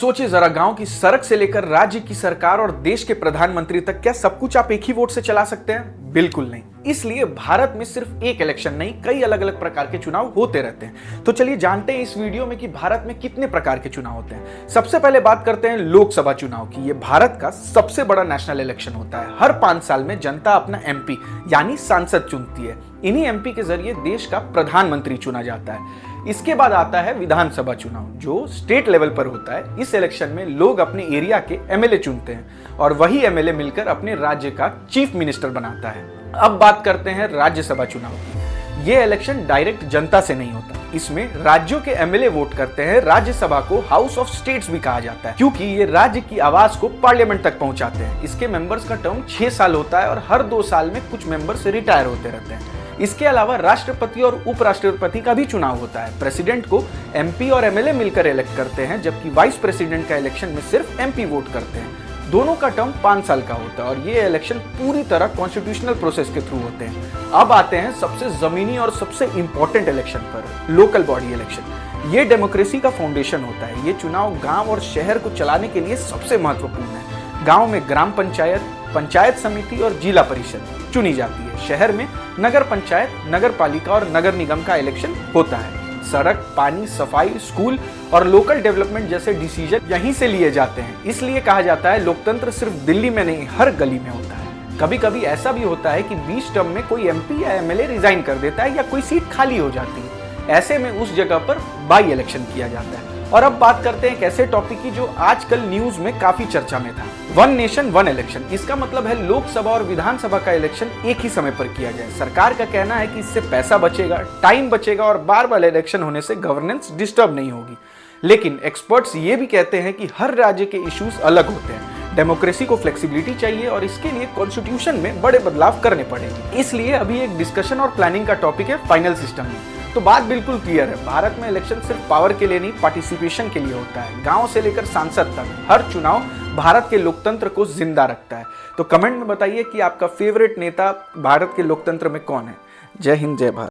सोचिए जरा, गांव की सड़क से लेकर राज्य की सरकार और देश के प्रधानमंत्री तक, क्या सब कुछ आप एक ही वोट से चला सकते हैं? बिल्कुल नहीं। इसलिए भारत में सिर्फ एक इलेक्शन नहीं, कई अलग अलग प्रकार के चुनाव होते रहते हैं। तो चलिए जानते हैं इस वीडियो में कि भारत में कितने प्रकार के चुनाव होते हैं। सबसे पहले बात करते हैं लोकसभा चुनाव की। ये भारत का सबसे बड़ा नेशनल इलेक्शन होता है। हर 5 साल में जनता अपना एमपी यानी सांसद चुनती है। इन्हीं एमपी के जरिए देश का प्रधानमंत्री चुना जाता है। इसके बाद आता है विधानसभा चुनाव, जो स्टेट लेवल पर होता है। इस इलेक्शन में लोग अपने एरिया के एमएलए चुनते हैं और वही एमएलए मिलकर अपने राज्य का चीफ मिनिस्टर बनाता है। अब बात करते हैं राज्यसभा चुनाव की। ये इलेक्शन डायरेक्ट जनता से नहीं होता। इसमें राज्यों के एमएलए वोट करते हैं। राज्यसभा को हाउस ऑफ स्टेट्स भी कहा जाता है, क्योंकि ये राज्य की आवाज को पार्लियामेंट तक पहुंचाते हैं। इसके मेंबर्स का टर्म 6 साल होता है और हर 2 साल में कुछ मेंबर्स रिटायर होते रहते हैं। इसके अलावा राष्ट्रपति और उपराष्ट्रपति का भी चुनाव होता है। प्रेसिडेंट को एमपी और एमएलए मिलकर इलेक्ट करते हैं, जबकि वाइस प्रेसिडेंट का इलेक्शन में सिर्फ एमपी वोट करते हैं। दोनों का टर्म 5 साल का होता है और ये इलेक्शन पूरी तरह कॉन्स्टिट्यूशनल प्रोसेस के थ्रू होते हैं। अब आते हैं सबसे जमीनी और सबसे इंपॉर्टेंट इलेक्शन पर, लोकल बॉडी इलेक्शन। ये डेमोक्रेसी का फाउंडेशन होता है। ये चुनाव गांव और शहर को चलाने के लिए सबसे महत्वपूर्ण है। गांव में ग्राम पंचायत, पंचायत समिति और जिला परिषद चुनी जाती है। शहर में नगर पंचायत, नगर पालिका और नगर निगम का इलेक्शन होता है। सड़क, पानी, सफाई, स्कूल और लोकल डेवलपमेंट जैसे डिसीजन यहीं से लिए जाते हैं। इसलिए कहा जाता है लोकतंत्र सिर्फ दिल्ली में नहीं, हर गली में होता है। कभी कभी ऐसा भी होता है कि 20 टर्म में कोई एमपी या एमएलए रिजाइन कर देता है या कोई सीट खाली हो जाती है। ऐसे में उस जगह पर बाई इलेक्शन किया जाता है। और अब बात करते हैं एक ऐसे टॉपिक की जो आजकल न्यूज में काफी चर्चा में था। One nation one election. इसका मतलब है लोकसभा और विधानसभा का इलेक्शन एक ही समय पर किया जाए। सरकार का कहना है कि इससे पैसा बचेगा, टाइम बचेगा और बार बार इलेक्शन होने से गवर्नेंस डिस्टर्ब नहीं होगी। लेकिन एक्सपर्ट्स ये भी कहते हैं कि हर राज्य के इश्यूज अलग होते हैं। डेमोक्रेसी को फ्लेक्सिबिलिटी चाहिए और इसके लिए कॉन्स्टिट्यूशन में बड़े बदलाव करने पड़ेंगे। इसलिए अभी एक डिस्कशन और प्लानिंग का टॉपिक है फाइनल सिस्टम में। तो बात बिल्कुल क्लियर है, भारत में इलेक्शन सिर्फ पावर के लिए नहीं, पार्टिसिपेशन के लिए होता है। गांव से लेकर सांसद तक हर चुनाव भारत के लोकतंत्र को जिंदा रखता है। तो कमेंट में बताइए कि आपका फेवरेट नेता भारत के लोकतंत्र में कौन है। जय हिंद, जय भारत।